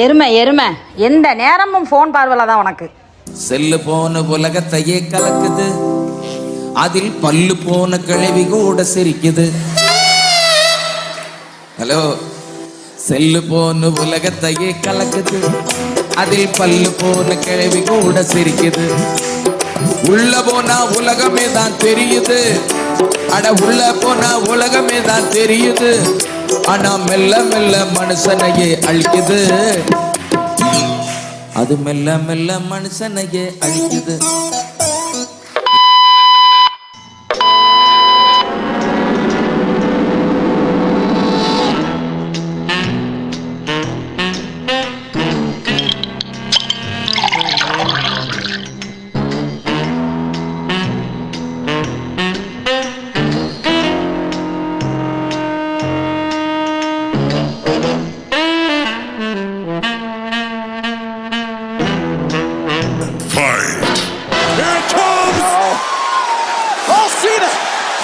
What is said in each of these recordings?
எருமை எருமை எந்த நேரமும் போன் பார்வையில தான் உனக்கு. செல்லு போன உலகத்தையே கலக்குது, அதில் பல்லு போன கிழவி கூட சிரிக்குது. ஹலோ, செல்லு போன உலகத்தையே கலக்குது, அதில் பல்லு போன கிழவி கூட சிரிக்குது. உள்ள போனா உலகமே தான் தெரியுது, அட உள்ள போனா உலகமே தான் தெரியுது. ஆனா மெல்ல மெல்ல மனுஷனையே அழிக்குது, அது மெல்ல மெல்ல மனுஷனையே அழிக்குது.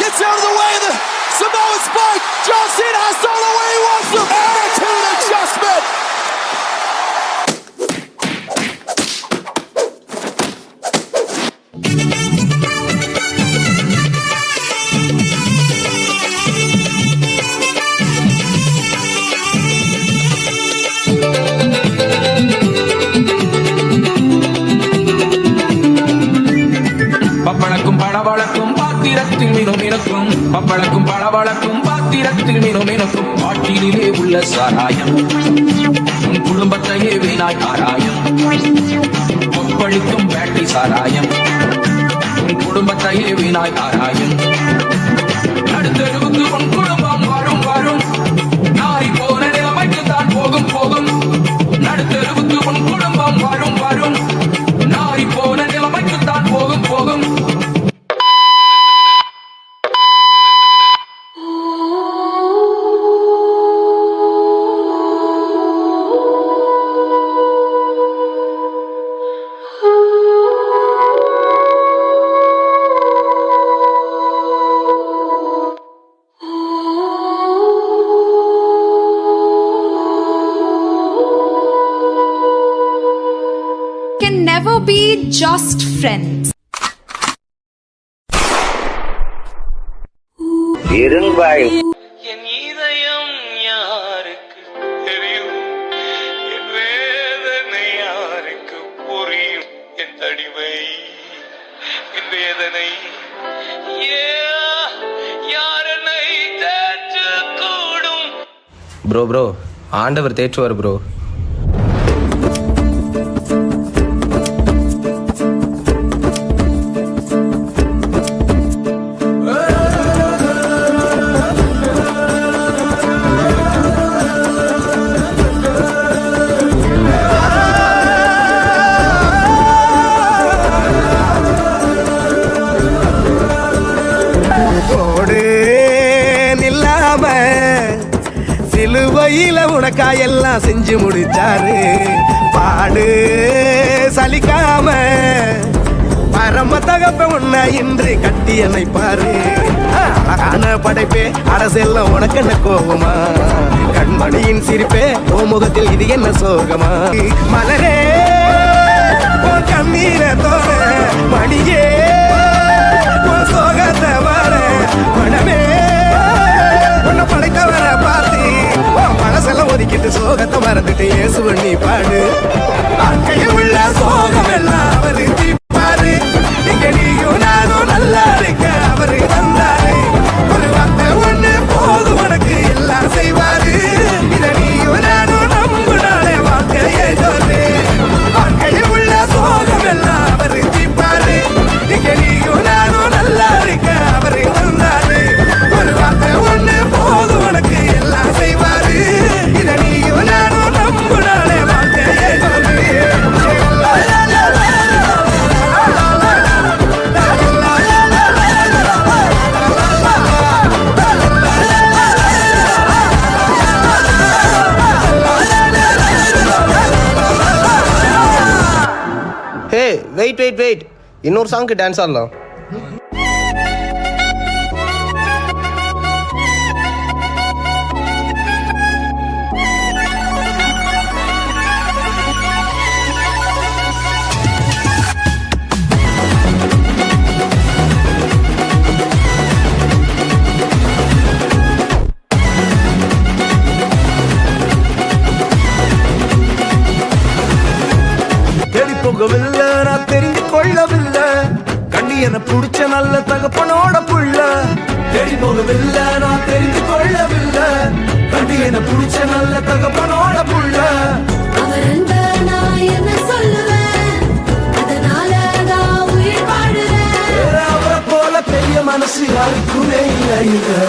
Gets out of the way of the Samoan spike. John Cena has stolen where he wants them. Attitude adjustment. பப்பளக்கும் பளபளக்கும் பாத்திரத்தில் மினுமினுக்கும், பப்பளக்கும் பளபளக்கும் பாத்திரத்தில் மினுமினுக்கும். பாட்டிலே உள்ள சாராயம் உன் குடும்பத்தையே வீணாய் ஆராயம். கொப்பளிக்கும் பேட்டை சாராயம் உன் குடும்பத்தையே வீணாய் ஆராயம். நடுத்தருவுக்கு உன் குடும்பம் வரும் வரும், நாரி போன நிலைமைக்கு தான் போகும் போகும். நடுத்தருவுக்கு உன் குடும்பம் வரும் வரும், நாரி போன நிலைமைக்கு தான் போகும் போகும். Can never be just friends. இரும்பாய் என் இதயம் யாருக்கு தெரியும், என் வேதனை யாருக்கு புரியும். என் தனிமை, என் வேதனை யாரனை தேற்றக்கூடும். ப்ரோ ஆண்டவர் தேற்றுவார் ப்ரோ. சிலுவையில உனக்காயெல்லாம் செஞ்சு முடிச்சாரு. பாடு சலிக்காம பரம தகப்ப உன்னை இன்று கட்டி அணைப்பாரு. அழகான படைப்பே, அரசெல்லாம் உனக்கு என்ன கோபமா? கண்மணியின் சிரிப்பே, ஓ முகத்தில் இது என்ன சோகமா? மலரே உன் கண்ணீர தோற, மணியே உன் சோகத்தை வர, மனமே உன்னை படைத்தவர பார்த்து மனசெல்லாம் ஒதுக்கிட்டு சோகத்தை மறந்துட்டு இயேசுவை நீ பாடு. வாழ்க்கையில் உள்ள சோகம் எல்லாம் அவரு தீர்ப்பாரு. இங்க நீயும் நானும் நல்லா இருக்க அவரு வந்தாரு. ஒரு வார்த்தை ஒண்ணு போது உனக்கு எல்லாம் செய்வாரு. இத நீயும் நானும் நம்புனாலே வாழ்க்கையே சொல்லு. வாழ்க்கையில் உள்ள சோகம் எல்லாம் அவரு தீர்ப்பாரு. இங்க நீயும் நானும் நல்லா இருக்க அவரு வந்தாரு. ஒரு வார்த்தை ஒண்ணு போது உனக்கு எல்லாம் செய்வாரு. இத நீயும் நானும் நம்புனாலே வாழ்க்கையே சொல்லு. ஹே வெயிட் இன்னொரு சாங்க்கு டான்ஸ் ஆடலாம். நல்ல தகப்பனோட புள்ள. தேடி போகவில்லை நான் தெரிந்து கொள்ளவில்லை, கண்டு என்ன புடிச்ச நல்ல தகப்பனோட புள்ள. அவர் அன்ப நான் என்ன சொல்லுவேன், அதனால நான் உயிர் வாழுறேன். அவரை போல பெரிய மனசு யாருக்குமே இல்லை.